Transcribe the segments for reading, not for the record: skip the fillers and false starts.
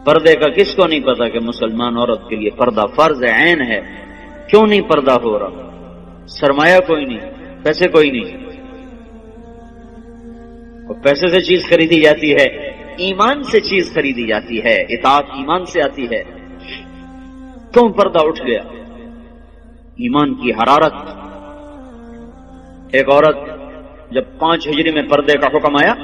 پردے کا کس کو نہیں پتا کہ مسلمان عورت کے لیے پردہ فرض عین ہے؟ کیوں نہیں پردہ ہو رہا؟ سرمایہ کوئی نہیں، پیسے کوئی نہیں، اور پیسے سے چیز خریدی جاتی ہے، ایمان سے چیز خریدی جاتی ہے، اطاعت ایمان سے آتی ہے۔ کیوں پردہ اٹھ گیا؟ ایمان کی حرارت۔ ایک عورت جب 5 ہجری میں پردے کا حکم آیا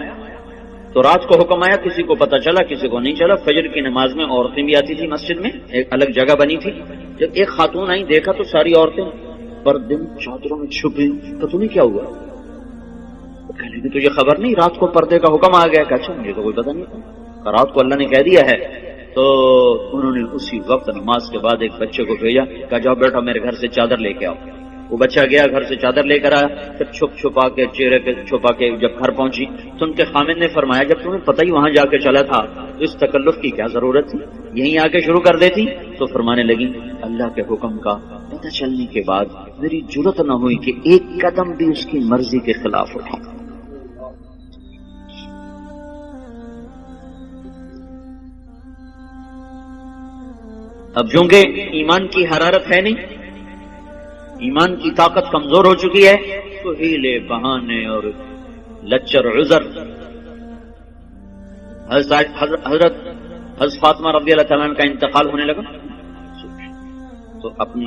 تو رات کو حکم آیا، کسی کو پتہ چلا کسی کو نہیں چلا۔ فجر کی نماز میں عورتیں بھی آتی تھی مسجد میں، ایک الگ جگہ بنی تھی۔ جب ایک خاتون آئی، دیکھا تو ساری عورتیں پردے میں چادروں میں چھپی، پتہ نہیں کیا ہوا۔ کہنے لگی تجھے خبر نہیں رات کو پردے کا حکم آ گیا؟ کہ اچھا مجھے تو کوئی پتہ نہیں تھا، رات کو اللہ نے کہہ دیا ہے۔ تو انہوں نے اسی وقت نماز کے بعد ایک بچے کو بھیجا، کہا جاؤ بیٹا میرے گھر سے چادر لے کے آؤ۔ وہ بچہ گیا، گھر سے چادر لے کر آیا، پھر چھپا کے چہرے پہ چھپا کے جب گھر پہنچی تو ان کے خامن نے فرمایا جب تمہیں پتہ ہی وہاں جا کے چلا تھا تو اس تکلف کی کیا ضرورت تھی، یہیں آ کے شروع کر دیتی۔ تو فرمانے لگی اللہ کے حکم کا پتہ چلنے کے بعد میری جرأت نہ ہوئی کہ ایک قدم بھی اس کی مرضی کے خلاف اٹھا۔ اب چونکہ ایمان کی حرارت ہے نہیں، ایمان کی طاقت کمزور ہو چکی ہے، تو ہیلے بہانے اور لچر عذر۔ حضرت فاطمہ رضی اللہ تعالیٰ عنہ کا انتقال ہونے لگا تو اپنی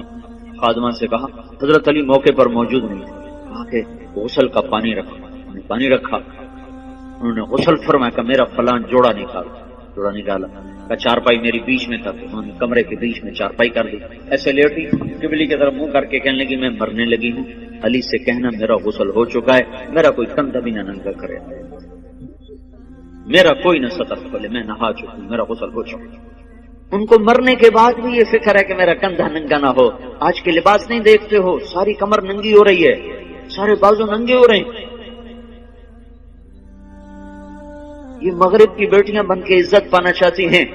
خادمہ سے کہا، حضرت علی موقع پر موجود نہیں، کہا کہ غسل کا پانی رکھا۔ انہوں نے پانی رکھا، انہوں نے غسل فرمایا کہ میرا فلان جوڑا نکالا، کا چارپائی میری بیچ میں تھا، انہوں نے کمرے کے بیچ میں چارپائی کر دی، ایسے لیٹی، قبلے کی طرف منہ کر کے کہنے لگی میں مرنے لگی ہوں، علی سے کہنا میرا غسل ہو چکا ہے، میرا کوئی کندھا بھی نہ ننگا کرے، میرا کوئی نہ سطر کھولے، میں نہا چکی ہوں، میرا غسل ہو چکا۔ ان کو مرنے کے بعد بھی یہ فکر ہے کہ میرا کندھا ننگا نہ ہو۔ آج کے لباس نہیں دیکھتے ہو، ساری کمر ننگی ہو رہی ہے، سارے بازو ننگے ہو رہے ہیں۔ یہ مغرب کی بیٹیاں بن کے عزت پانا چاہتی ہیں۔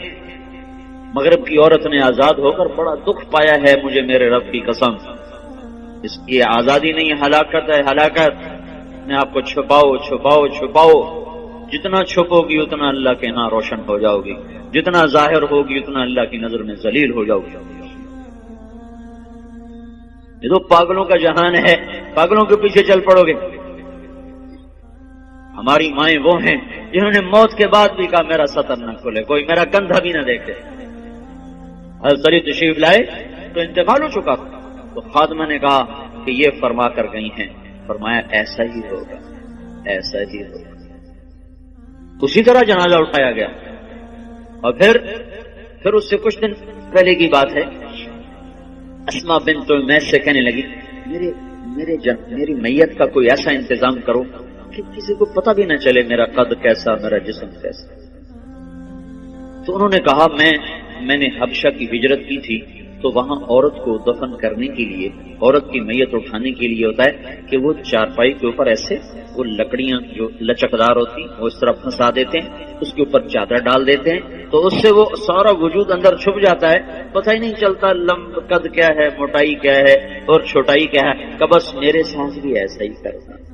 مغرب کی عورت نے آزاد ہو کر بڑا دکھ پایا ہے، مجھے میرے رب کی قسم، اس کی آزادی نہیں ہلاکت ہے، ہلاکت۔ میں آپ کو چھپاؤ، جتنا چھپو گی اتنا اللہ کے ہاں روشن ہو جاؤ گی، جتنا ظاہر ہوگی اتنا اللہ کی نظر میں ذلیل ہو جاؤ گی۔ یہ تو پاگلوں کا جہان ہے، پاگلوں کے پیچھے چل پڑو گے۔ ہماری مائیں وہ ہیں جنہوں نے موت کے بعد بھی کہا میرا سطر نہ کھلے، کوئی میرا کندھا بھی نہ دیکھے۔ حضرت علی تشریف لائے تو انتقال ہو چکا تھا، تو خادمہ نے کہا کہ یہ فرما کر گئی ہیں، فرمایا ایسا ہی ہوگا، ایسا ہی ہوگا۔ اسی طرح جنازہ اٹھایا گیا، اور پھر اس سے کچھ دن پہلے کی بات ہے، اسما بنت امیس سے کہنے لگی میری میت کا کوئی ایسا انتظام کرو کہ کسی کو پتہ بھی نہ چلے میرا قد کیسا، میرا جسم کیسا۔ تو انہوں نے کہا میں نے حبشہ کی ہجرت کی تھی، تو وہاں عورت کو دفن کرنے کے لیے، عورت کی میت اٹھانے کے لیے ہوتا ہے کہ وہ چارپائی کے اوپر ایسے وہ لکڑیاں جو لچکدار ہوتی وہ اس طرح پھنسا دیتے ہیں، اس کے اوپر چادر ڈال دیتے ہیں، تو اس سے وہ سارا وجود اندر چھپ جاتا ہے، پتہ ہی نہیں چلتا قد کیا ہے، موٹائی کیا ہے اور چھوٹائی کیا ہے۔ کہ بس میرے ساتھ بھی ایسا ہی کرتا۔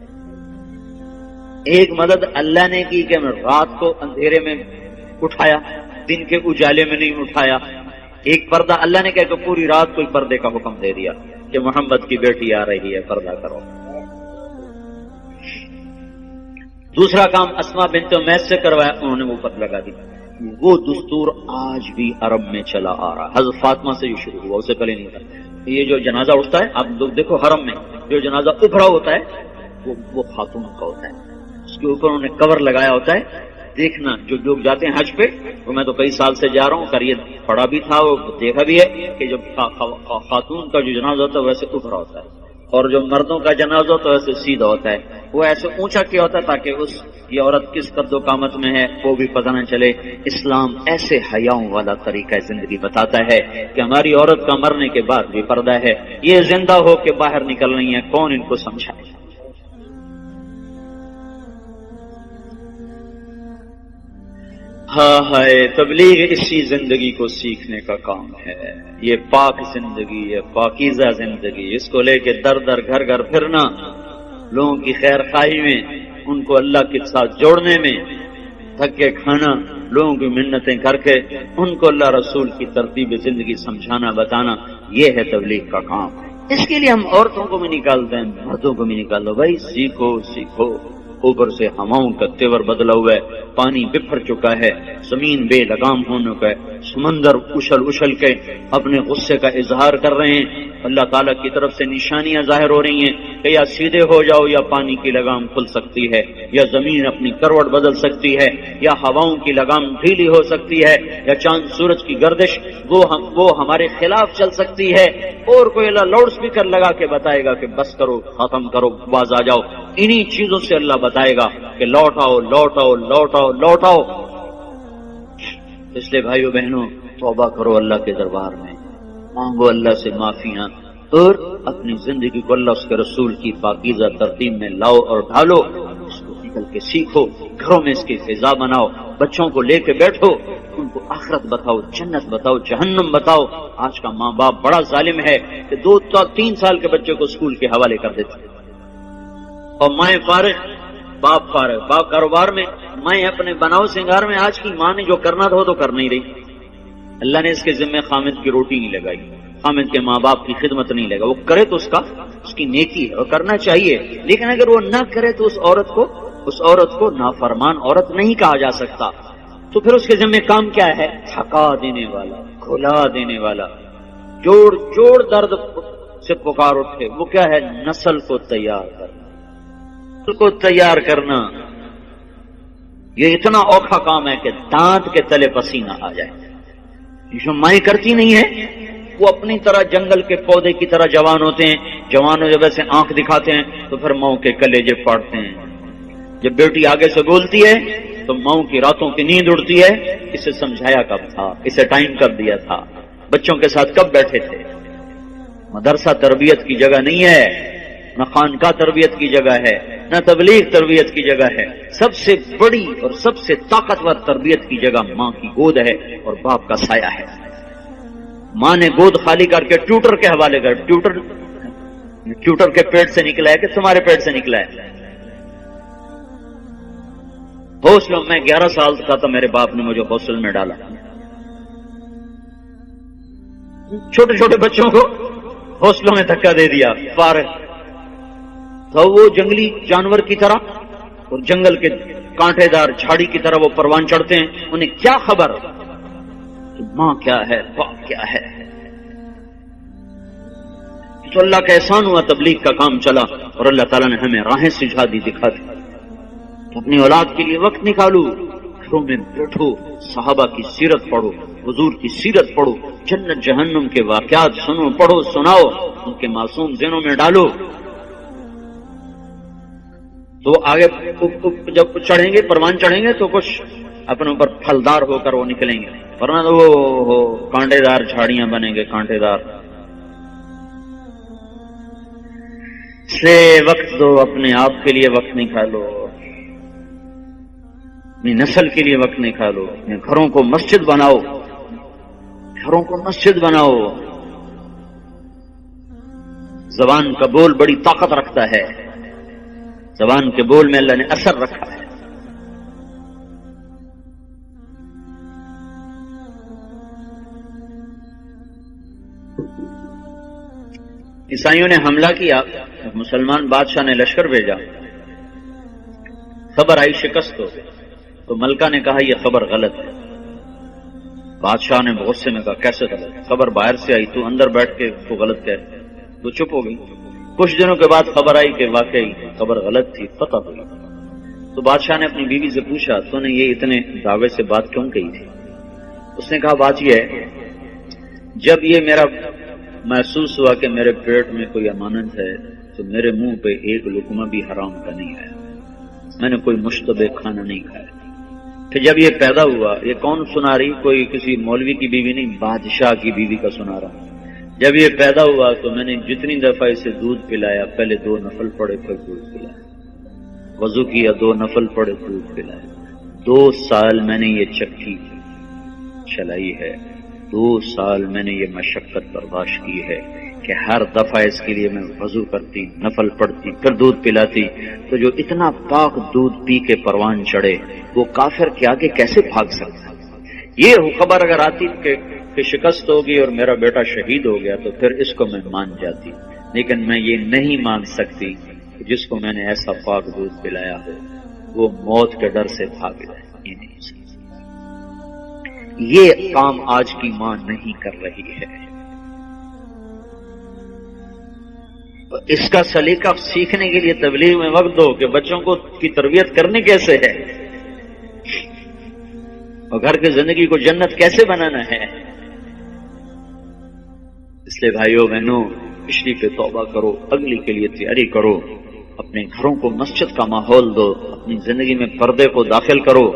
ایک مدد اللہ نے کی کہ میں رات کو اندھیرے میں اٹھایا، دن کے اجالے میں نہیں اٹھایا۔ ایک پردہ اللہ نے کہا کہ پوری رات کوئی پردے کا حکم دے دیا کہ محمد کی بیٹی آ رہی ہے، پردہ کرو۔ دوسرا کام اسما بنت امیس سے کروایا، انہوں نے وہ پر لگا دی۔ وہ دستور آج بھی عرب میں چلا آ رہا، حضرت فاطمہ سے جو شروع ہوا، اسے پہلے نہیں تھا۔ یہ جو جنازہ اٹھتا ہے، آپ لوگ دیکھو حرم میں جو جنازہ ابھرا ہوتا ہے وہ خاتون کا ہوتا ہے، اس کے اوپر انہوں نے کور لگایا ہوتا ہے۔ دیکھنا جو لوگ جاتے ہیں حج پہ، وہ میں تو کئی سال سے جا رہا ہوں، کر یہ پڑھا بھی تھا، وہ دیکھا بھی ہے کہ جب خاتون کا جو جنازہ ہوتا ہے ویسے ابھرا ہوتا ہے، اور جو مردوں کا جنازہ ہوتا ہے ویسے سیدھا ہوتا ہے۔ وہ ایسے اونچا کیا ہوتا ہے تاکہ یہ عورت کس قد و قامت میں ہے وہ بھی پتہ نہ چلے۔ اسلام ایسے حیاؤں والا طریقہ زندگی بتاتا ہے کہ ہماری عورت کا مرنے کے بعد بھی پردہ ہے، یہ زندہ ہو کے باہر نکل رہی ہیں، کون ان کو سمجھائے؟ ہائے تبلیغ اسی زندگی کو سیکھنے کا کام ہے، یہ پاک زندگی، یہ پاکیزہ زندگی، اس کو لے کے در در گھر گھر پھرنا، لوگوں کی خیر خواہی میں، ان کو اللہ کے ساتھ جوڑنے میں، دھکے کھانا، لوگوں کی منتیں کر کے ان کو اللہ رسول کی ترتیب زندگی سمجھانا بتانا، یہ ہے تبلیغ کا کام۔ اس کے لیے ہم عورتوں کو بھی نکالتے ہیں، مردوں کو بھی نکال دو، بھائی سیکھو سیکھو۔ اوپر سے ہواؤں کا تیور بدلا ہوا ہے، پانی بکھر چکا ہے، زمین بے لگام ہونے کا ہے، سمندر اچھل اچھل کے اپنے غصے کا اظہار کر رہے ہیں۔ اللہ تعالیٰ کی طرف سے نشانیاں ظاہر ہو رہی ہیں کہ یا سیدھے ہو جاؤ یا پانی کی لگام کھل سکتی ہے، یا زمین اپنی کروٹ بدل سکتی ہے، یا ہواؤں کی لگام ڈھیلی ہو سکتی ہے، یا چاند سورج کی گردش وہ ہمارے خلاف چل سکتی ہے، اور کوئی اللہ لاؤڈ اسپیکر لگا کے بتائے گا کہ بس کرو، ختم کرو، باز آ جاؤ۔ انہی چیزوں سے اللہ بتائے گا کہ لوٹ آؤ لوٹ آؤ لوٹ آؤ لوٹ آؤ۔ اس لیے بھائیو بہنوں، توبہ کرو اللہ کے دربار میں، مانگو اللہ سے معافیاں، اور اپنی زندگی کو اللہ اس کے رسول کی پاکیزہ ترتیب میں لاؤ اور ڈھالو، اس کو نکل کے سیکھو، گھروں میں اس کی فضا بناؤ، بچوں کو لے کے بیٹھو، ان کو آخرت بتاؤ، جنت بتاؤ، جہنم بتاؤ۔ آج کا ماں باپ بڑا ظالم ہے کہ 2-3 سال کے بچے کو اسکول کے حوالے کر دیتے ہیں، اور مائیں فارغ، باپ فارغ، باپ کاروبار میں، مائیں اپنے بناؤ سنگار میں۔ آج کی ماں نے جو کرنا تھا وہ تو کر نہیں رہی۔ اللہ نے اس کے ذمہ خامد کی روٹی نہیں لگائی، خامد کے ماں باپ کی خدمت نہیں لگا، وہ کرے تو اس کی نیکی ہے اور کرنا چاہیے، لیکن اگر وہ نہ کرے تو اس عورت کو نافرمان عورت نہیں کہا جا سکتا۔ تو پھر اس کے ذمہ کام کیا ہے؟ تھکا دینے والا، کھلا دینے والا، جوڑ درد سے پکار اٹھے، وہ کیا ہے؟ نسل کو تیار کرنا۔ یہ اتنا اوکھا کام ہے کہ دانت کے تلے پسینہ آ جائے۔ جو مائیں کرتی نہیں ہے، وہ اپنی طرح جنگل کے پودے کی طرح جوان ہوتے ہیں، جوانوں جب ایسے آنکھ دکھاتے ہیں تو پھر ماؤں کے کلیجے پھاڑتے ہیں۔ جب بیٹی آگے سے بولتی ہے تو ماؤں کی راتوں کی نیند اڑتی ہے، اسے سمجھایا کب تھا، اسے ٹائم کب دیا تھا، بچوں کے ساتھ کب بیٹھے تھے۔ مدرسہ تربیت کی جگہ نہیں ہے، نہ خانقاہ تربیت کی جگہ ہے، نہ تبلیغ تربیت کی جگہ ہے۔ سب سے بڑی اور سب سے طاقتور تربیت کی جگہ ماں کی گود ہے اور باپ کا سایہ ہے۔ ماں نے گود خالی کر کے ٹیوٹر کے حوالے کر، ٹیوٹر کے پیٹ سے نکلا ہے کہ تمہارے پیٹ سے نکلا ہے؟ ہاسٹل میں 11 سال کا تھا، میرے باپ نے مجھے ہاسٹل میں ڈالا۔ چھوٹے چھوٹے بچوں کو ہاسٹلوں میں دھکا دے دیا، فارغ تو وہ جنگلی جانور کی طرح اور جنگل کے کانٹے دار جھاڑی کی طرح وہ پروان چڑھتے ہیں، انہیں کیا خبر کہ ماں کیا ہے، باپ کیا ہے۔ تو اللہ کا احسان ہوا، تبلیغ کا کام چلا اور اللہ تعالیٰ نے ہمیں راہیں سجھا دی، دکھا دی۔ اپنی اولاد کے لیے وقت نکالو، گھروں میں بیٹھو، صحابہ کی سیرت پڑھو، حضور کی سیرت پڑھو، جنت جہنم کے واقعات سنو، پڑھو، سناؤ، ان کے معصوم ذہنوں میں ڈالو۔ تو آگے جب چڑھیں گے، پروان چڑھیں گے تو کچھ اپنے اوپر پھلدار ہو کر وہ نکلیں گے، ورنہ تو وہ کانٹے دار جھاڑیاں بنیں گے، کانٹے دار۔ سے وقت دو، اپنے آپ کے لیے وقت نکالو، اپنی نسل کے لیے وقت نکالو، اپنے گھروں کو مسجد بناؤ، گھروں کو مسجد بناؤ۔ زبان کا بول بڑی طاقت رکھتا ہے، زبان کے بول میں اللہ نے اثر رکھا ہے۔ عیسائیوں نے حملہ کیا، مسلمان بادشاہ نے لشکر بھیجا، خبر آئی شکست ہو، تو ملکہ نے کہا یہ خبر غلط ہے۔ بادشاہ نے غصے میں کہا کیسے غلط؟ خبر باہر سے آئی، تو اندر بیٹھ کے تو غلط کہہ، تو چپ ہو گئی۔ کچھ دنوں کے بعد خبر آئی کہ واقعی خبر غلط تھی، فتح ہوئی۔ تو بادشاہ نے اپنی بیوی سے پوچھا تو نے یہ اتنے دعوے سے بات کیوں کہی تھی؟ اس نے کہا بات یہ ہے، جب یہ میرا محسوس ہوا کہ میرے پیٹ میں کوئی امانت ہے تو میرے منہ پہ ایک لقمہ بھی حرام کا نہیں ہے، میں نے کوئی مشتبہ کھانا نہیں کھایا۔ پھر جب یہ پیدا ہوا، یہ کون سنا رہی؟ کوئی کسی مولوی کی بیوی نہیں، بادشاہ کی بیوی کا سنا رہا۔ جب یہ پیدا ہوا تو میں نے جتنی دفعہ اسے دودھ پلایا، پہلے 2 نفل پڑے پھر دودھ پلایا، وضو کیا 2 نفل پڑے دودھ پلایا۔ 2 سال میں نے یہ چکی چلائی ہے، 2 سال میں نے یہ مشقت برداشت کی ہے، کہ ہر دفعہ اس کے لیے میں وضو کرتی، نفل پڑھتی، پھر دودھ پلاتی، تو جو اتنا پاک دودھ پی کے پروان چڑھے وہ کافر کے آگے کیسے بھاگ سکتا؟ یہ خبر اگر آتی کہ شکست ہوگی اور میرا بیٹا شہید ہو گیا تو پھر اس کو میں مان جاتی، لیکن میں یہ نہیں مان سکتی کہ جس کو میں نے ایسا پاک دودھ پلایا ہو وہ موت کے ڈر سے بھاگ جائے. یہ نہیں سکتی. یہ کام آج کی ماں نہیں کر رہی ہے. اس کا سلیقہ سیکھنے کے لیے تبلیغ میں وقت دو کہ بچوں کو کی تربیت کرنی کیسے ہے اور گھر کی زندگی کو جنت کیسے بنانا ہے. اس لیے بھائیوں بہنوں، پچھلی پہ توبہ کرو، اگلی کے لیے تیاری کرو، اپنے گھروں کو مسجد کا ماحول دو، اپنی زندگی میں پردے کو داخل کرو.